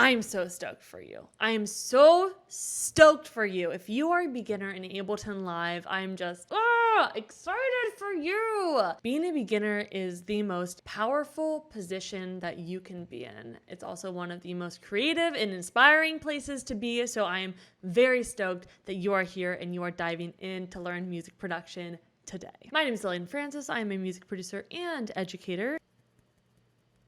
I'm so stoked for you. I am so stoked for you. If you are a beginner in Ableton Live, I'm just excited for you. Being a beginner is the most powerful position that you can be in. It's also one of the most creative and inspiring places to be. So I am very stoked that you are here and you are diving in to learn music production today. My name is Lillian Francis. I am a music producer and educator.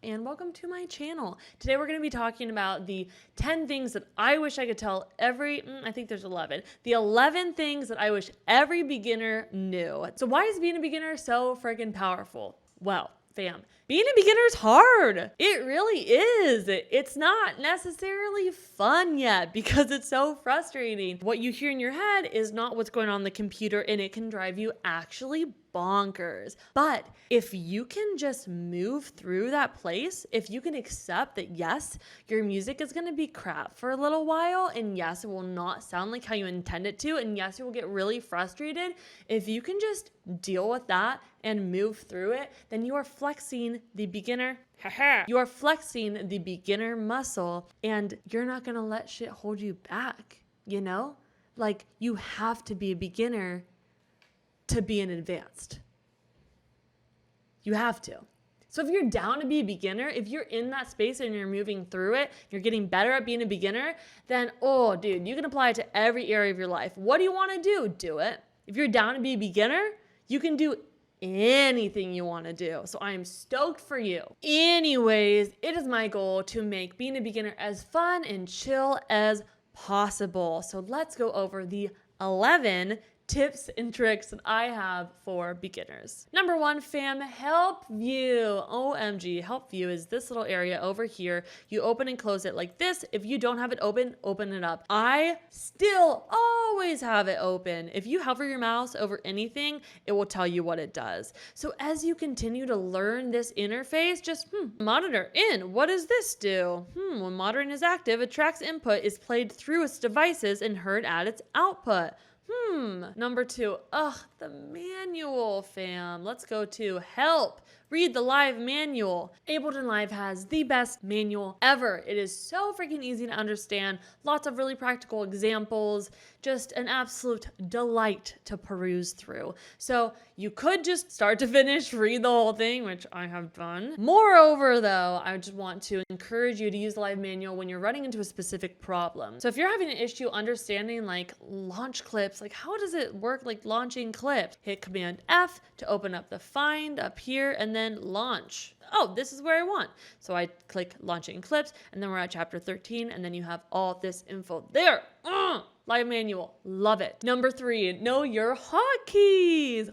And welcome to my channel. Today we're going to be talking about the 10 things that I wish I could tell I think there's 11. The 11 things that I wish every beginner knew. So why is being a beginner so freaking powerful? Well, fam, being a beginner is hard. It really is. It's not necessarily fun yet because it's so frustrating. What you hear in your head is not what's going on in the computer, and it can drive you actually bonkers. But if you can just move through that place, if you can accept that yes, your music is going to be crap for a little while, and yes, it will not sound like how you intend it to, and yes, you will get really frustrated. If you can just deal with that and move through it, then you are flexing the beginner. You are flexing the beginner muscle, and you're not going to let shit hold you back, you know? Like, you have to be a beginner to be an advanced. You have to. So if you're down to be a beginner, if you're in that space and you're moving through it, you're getting better at being a beginner, then, oh, dude, you can apply it to every area of your life. What do you want to do? Do it. If you're down to be a beginner, you can do anything you want to do. So I am stoked for you. Anyways, it is my goal to make being a beginner as fun and chill as possible. So let's go over the 11 tips and tricks that I have for beginners. Number 1, fam, help view. OMG, help view is this little area over here. You open and close it like this. If you don't have it open, open it up. I still always have it open. If you hover your mouse over anything, it will tell you what it does. So as you continue to learn this interface, just monitor in. What does this do? When monitoring is active, a Trax input is played through its devices and heard at its output. Number 2, the manual, fam. Let's go to help. Read the live manual. Ableton Live has the best manual ever. It is so freaking easy to understand. Lots of really practical examples. Just an absolute delight to peruse through. So you could just start to finish, read the whole thing, which I have done. Moreover, though, I just want to encourage you to use the live manual when you're running into a specific problem. So if you're having an issue understanding like launch clips, like how does it work like launching clips? Hit Command F to open up the find up here and then launch. Oh, this is where I want. So I click launching clips and then we're at chapter 13 and then you have all this info there. Live manual, love it. Number 3, know your hotkeys.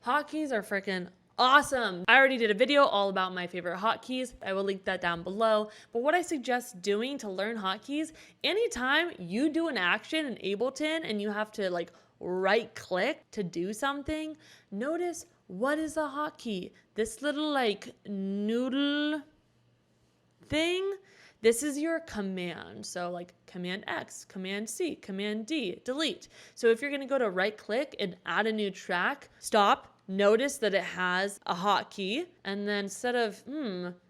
Hotkeys are freaking awesome. I already did a video all about my favorite hotkeys. I will link that down below. But what I suggest doing to learn hotkeys, anytime you do an action in Ableton and you have to like right click to do something, notice what is a hotkey. This little like noodle thing, this is your command. So like Command X, Command C, Command D, delete. So if you're gonna go to right click and add a new track, stop, notice that it has a hotkey, and then instead of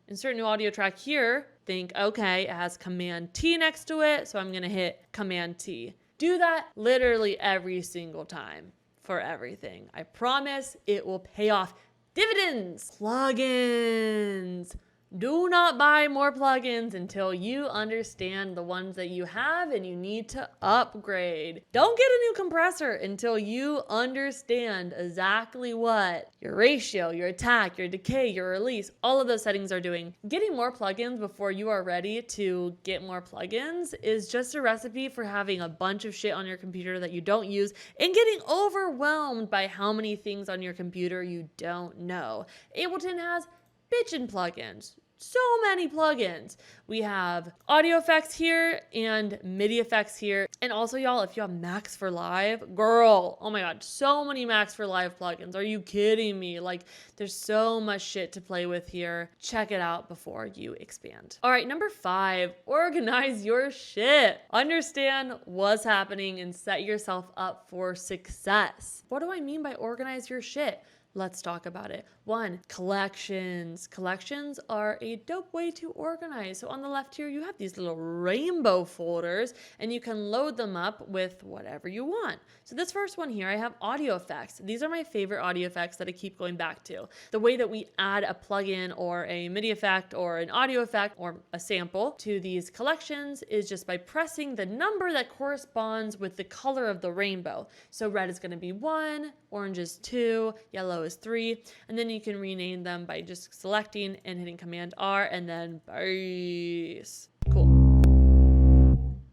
insert new audio track here, think, okay, it has Command T next to it, so I'm gonna hit Command T. Do that literally every single time for everything. I promise it will pay off dividends. Plugins. Do not buy more plugins until you understand the ones that you have and you need to upgrade. Don't get a new compressor until you understand exactly what your ratio, your attack, your decay, your release, all of those settings are doing. Getting more plugins before you are ready to get more plugins is just a recipe for having a bunch of shit on your computer that you don't use and getting overwhelmed by how many things on your computer you don't know. Ableton has bitchin' plugins. So many plugins. We have audio effects here and MIDI effects here. And also, y'all, if you have Max for Live, girl, oh my God, so many Max for Live plugins. Are you kidding me? Like, there's so much shit to play with here. Check it out before you expand. All right, number 5, organize your shit. Understand what's happening and set yourself up for success. What do I mean by organize your shit? Let's talk about it. 1, collections. Collections are a dope way to organize. So on the left here, you have these little rainbow folders and you can load them up with whatever you want. So this first one here, I have audio effects. These are my favorite audio effects that I keep going back to. The way that we add a plugin or a MIDI effect or an audio effect or a sample to these collections is just by pressing the number that corresponds with the color of the rainbow. So red is going to be 1, orange is 2, yellow is 3, and then you can rename them by just selecting and hitting Command R and then bass. Cool.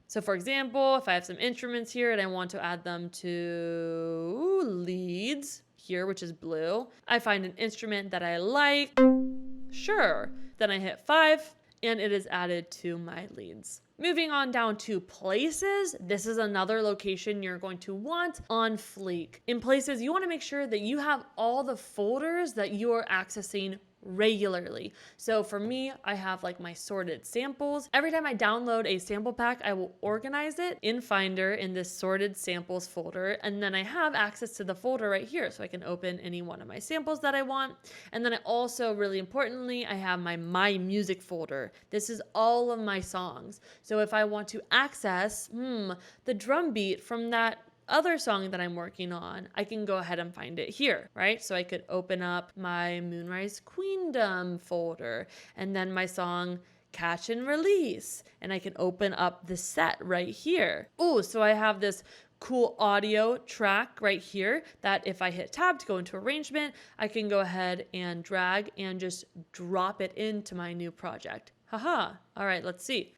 So for example, if I have some instruments here and I want to add them to leads here, which is blue, I find an instrument that I like. Sure. Then I hit 5 and it is added to my leads. Moving on down to places, this is another location you're going to want on Fleek. In places, you want to make sure that you have all the folders that you are accessing regularly. So for me, I have like my sorted samples. Every time I download a sample pack, I will organize it in Finder in this sorted samples folder. And then I have access to the folder right here. So I can open any one of my samples that I want. And then I also, really importantly, I have my music folder. This is all of my songs. So if I want to access the drum beat from that other song that I'm working on, I can go ahead and find it here, right? So I could open up my Moonrise Queendom folder and then my song Catch and Release, and I can open up the set right here. Oh, so I have this cool audio track right here that if I hit tab to go into arrangement, I can go ahead and drag and just drop it into my new project. Haha. All right, let's see.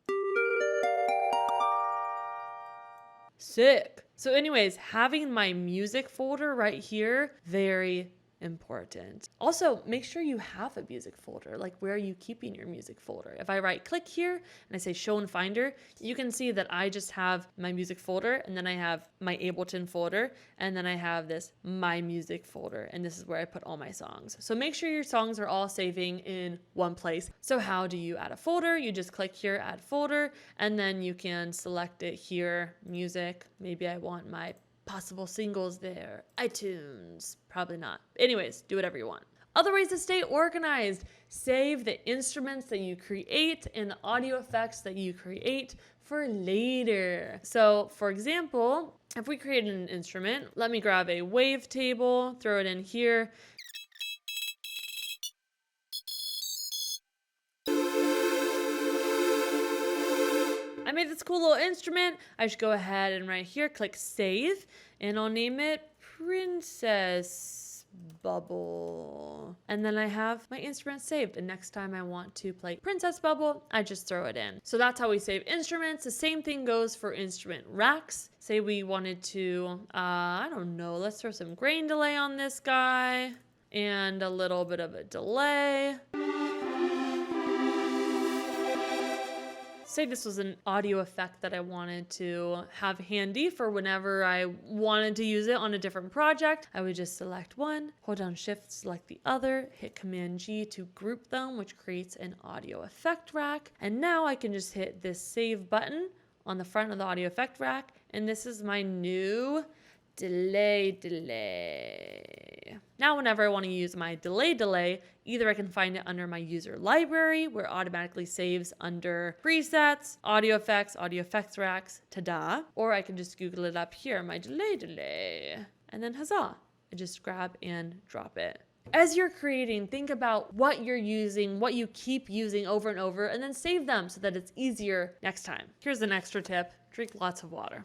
Sick. So anyways, having my music folder right here, very important. Also, make sure you have a music folder. Like, where are you keeping your music folder? If I right click here and I say show in Finder, you can see that I just have my music folder and then I have my Ableton folder and then I have this my music folder, and this is where I put all my songs. So make sure your songs are all saving in one place. So how do you add a folder? You just click here, add folder, and then you can select it here, music. Maybe I want my possible singles there. iTunes, probably not. Anyways, do whatever you want. Other ways to stay organized: save the instruments that you create and the audio effects that you create for later. So for example, if we created an instrument, let me grab a wavetable, throw it in here. I made this cool little instrument. I should go ahead and right here click save, and I'll name it Princess Bubble. And then I have my instrument saved, and next time I want to play Princess Bubble, I just throw it in. So that's how we save instruments. The same thing goes for instrument racks. Say we wanted to, I don't know, let's throw some grain delay on this guy and a little bit of a delay. Say this was an audio effect that I wanted to have handy for whenever I wanted to use it on a different project. I would just select one, hold down Shift, select the other, hit Command G to group them, which creates an audio effect rack. And now I can just hit this save button on the front of the audio effect rack, and this is my new delay. Now whenever I want to use my delay, either I can find it under my user library, where it automatically saves under presets, audio effects racks, ta-da, or I can just Google it up here, my delay, and then huzzah, I just grab and drop it. As you're creating, think about what you're using, what you keep using over and over, and then save them so that it's easier next time. Here's an extra tip: drink lots of water.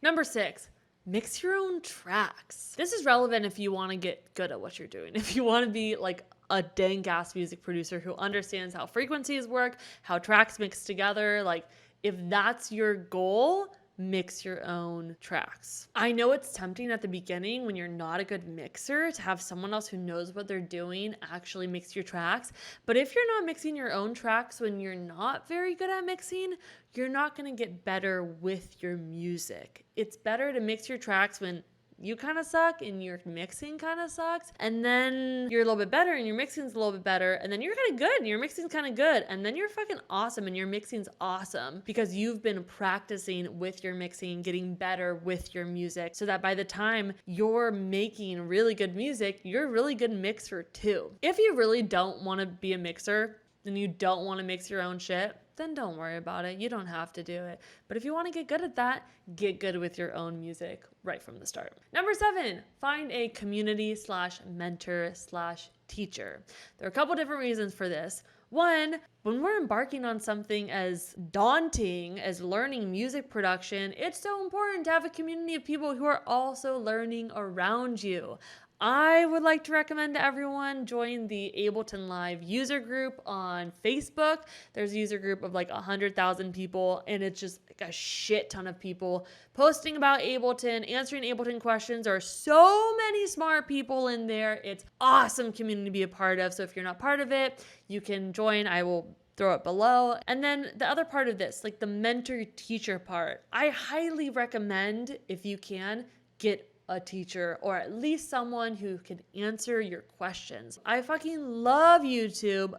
Number 6, mix your own tracks. This is relevant if you want to get good at what you're doing. If you want to be like a dang ass music producer who understands how frequencies work, how tracks mix together, like if that's your goal, mix your own tracks. I know it's tempting at the beginning when you're not a good mixer to have someone else who knows what they're doing actually mix your tracks. But if you're not mixing your own tracks when you're not very good at mixing, you're not going to get better with your music. It's better to mix your tracks when you kind of suck and your mixing kind of sucks. And then you're a little bit better and your mixing's a little bit better. And then you're kind of good and your mixing's kind of good. And then you're fucking awesome and your mixing's awesome because you've been practicing with your mixing, getting better with your music so that by the time you're making really good music, you're a really good mixer too. If you really don't want to be a mixer and you don't want to mix your own shit, then don't worry about it. You don't have to do it. But if you want to get good at that, get good with your own music right from the start. Number 7, find a community/mentor/teacher. There are a couple different reasons for this. One, when we're embarking on something as daunting as learning music production, it's so important to have a community of people who are also learning around you. I would like to recommend to everyone join the Ableton Live user group on Facebook. There's a user group of like 100,000 people, and it's just like a shit ton of people posting about Ableton, answering Ableton questions. There are so many smart people in there. It's awesome community to be a part of. So if you're not part of it, you can join. I will throw it below. And then the other part of this, like the mentor teacher part, I highly recommend, if you can, get a teacher or at least someone who can answer your questions. I fucking love YouTube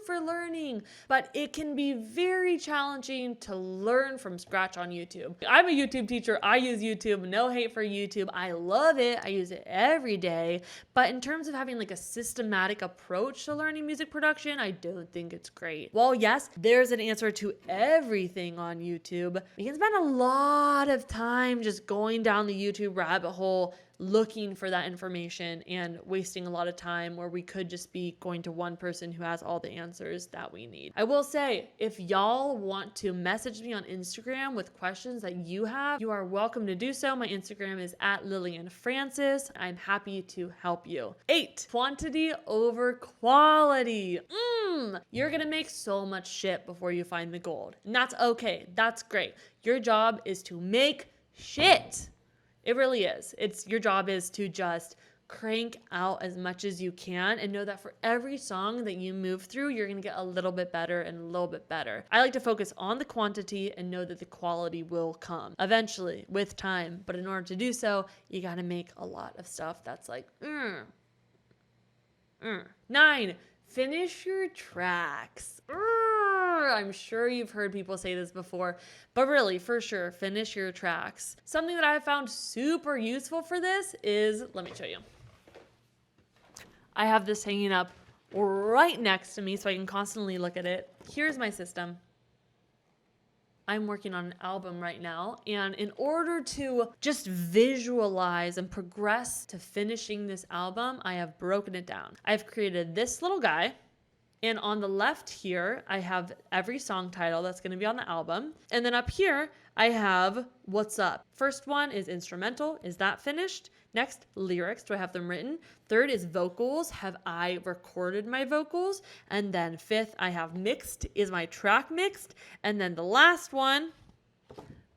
for learning, but it can be very challenging to learn from scratch on YouTube. I'm a YouTube teacher. I use YouTube. No hate for YouTube. I love it. I use it every day. But in terms of having like a systematic approach to learning music production, I don't think it's great. Well, yes, there's an answer to everything on YouTube. You can spend a lot of time just going down the YouTube rabbit hole looking for that information and wasting a lot of time where we could just be going to one person who has all the answers that we need. I will say, if y'all want to message me on Instagram with questions that you have, you are welcome to do so. My Instagram is @LillianFrancis. I'm happy to help you. 8, quantity over quality. You're gonna make so much shit before you find the gold. And that's okay. That's great. Your job is to make shit. It really is. Your job is to just crank out as much as you can and know that for every song that you move through, you're going to get a little bit better and a little bit better. I like to focus on the quantity and know that the quality will come eventually with time. But in order to do so, you got to make a lot of stuff that's like, 9, finish your tracks. I'm sure you've heard people say this before, but really, for sure, finish your tracks. Something that I have found super useful for this is, let me show you. I have this hanging up right next to me so I can constantly look at it. Here's my system. I'm working on an album right now, and in order to just visualize and progress to finishing this album, I have broken it down. I've created this little guy. And on the left here, I have every song title that's going to be on the album. And then up here, I have what's up. First one is instrumental. Is that finished? Next, lyrics. Do I have them written? Third is vocals. Have I recorded my vocals? And then 5th, I have mixed. Is my track mixed? And then the last one,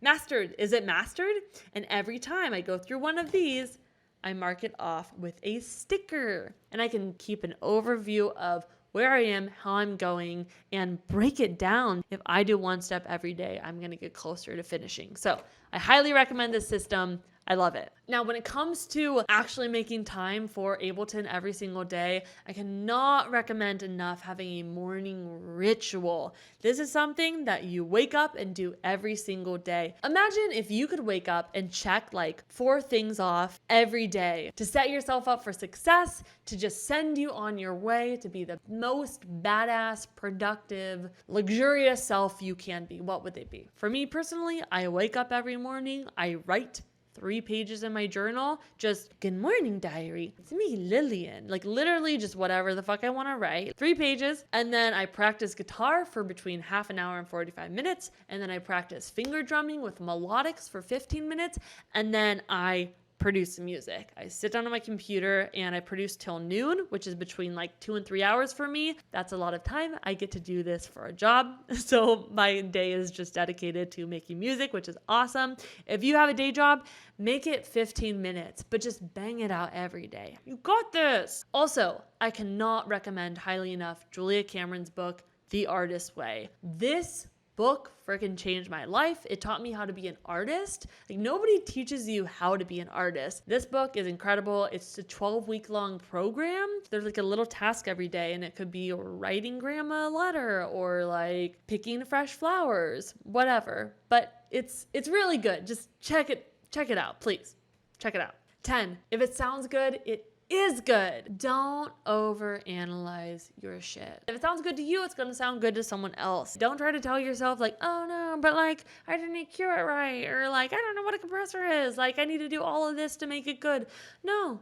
mastered. Is it mastered? And every time I go through one of these, I mark it off with a sticker. And I can keep an overview of where I am, how I'm going, and break it down. If I do one step every day, I'm going to get closer to finishing. So I highly recommend this system. I love it. Now, when it comes to actually making time for Ableton every single day, I cannot recommend enough having a morning ritual. This is something that you wake up and do every single day. Imagine if you could wake up and check like 4 things off every day to set yourself up for success, to just send you on your way to be the most badass, productive, luxurious self you can be. What would they be? For me personally, I wake up every morning, I write 3 pages in my journal, just good morning diary. It's me, Lillian. Like literally just whatever the fuck I want to write. 3 pages. And then I practice guitar for between half an hour and 45 minutes. And then I practice finger drumming with melodics for 15 minutes. And then I produce music. I sit down on my computer and I produce till noon, which is between like 2 and 3 hours for me. That's a lot of time. I get to do this for a job. So my day is just dedicated to making music, which is awesome. If you have a day job, make it 15 minutes, but just bang it out every day. You got this. Also, I cannot recommend highly enough Julia Cameron's book, The Artist's Way. This book freaking changed my life. It taught me how to be an artist. Like, nobody teaches you how to be an artist. This book is incredible. It's a 12-week long program. There's like a little task every day, and it could be writing grandma a letter or like picking fresh flowers, whatever. But it's really good. Just check it out, please. Check it out. 10. If it sounds good, it is good. Don't overanalyze your shit. If it sounds good to you, it's gonna sound good to someone else. Don't try to tell yourself like, oh no, but like I didn't EQ it right, or like I don't know what a compressor is. Like I need to do all of this to make it good. No.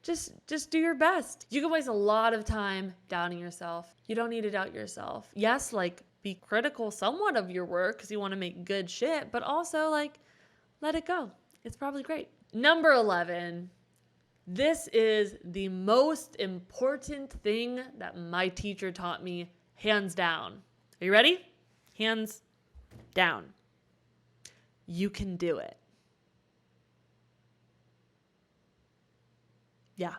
Just do your best. You can waste a lot of time doubting yourself. You don't need to doubt yourself. Yes, like be critical somewhat of your work because you want to make good shit, but also like let it go. It's probably great. Number 11. This is the most important thing that my teacher taught me, hands down. Are you ready? Hands down. You can do it. Yeah.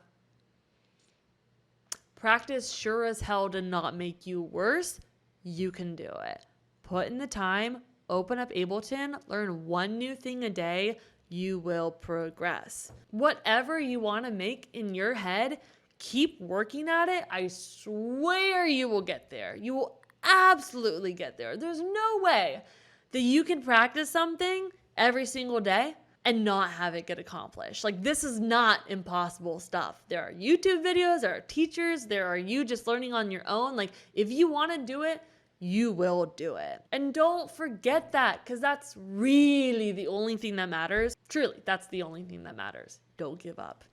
Practice sure as hell did not make you worse. You can do it. Put in the time, open up Ableton, learn one new thing a day. You will progress. Whatever you want to make in your head, keep working at it. I swear you will get there. You will absolutely get there. There's no way that you can practice something every single day and not have it get accomplished. Like, this is not impossible stuff. There are YouTube videos, there are teachers, there are you just learning on your own. Like, if you want to do it, you will do it. And don't forget that, because that's really the only thing that matters. Truly, that's the only thing that matters. Don't give up.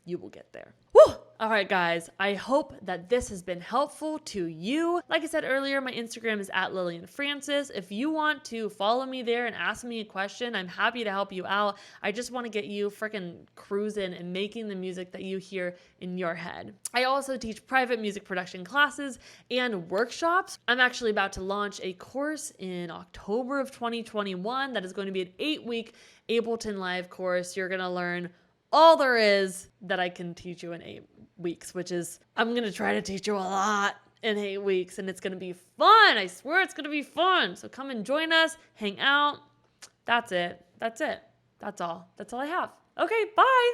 You will get there. Woo! All right, guys. I hope that this has been helpful to you. Like I said earlier, my Instagram is @LillianFrancis. If you want to follow me there and ask me a question, I'm happy to help you out. I just want to get you freaking cruising and making the music that you hear in your head. I also teach private music production classes and workshops. I'm actually about to launch a course in October of 2021 that is going to be an 8-week Ableton Live course. You're going to learn all there is that I can teach you in 8 weeks, which is, I'm going to try to teach you a lot in 8 weeks, and it's going to be fun. I swear it's going to be fun. So come and join us, hang out. That's it. That's all. That's all I have. Okay, bye.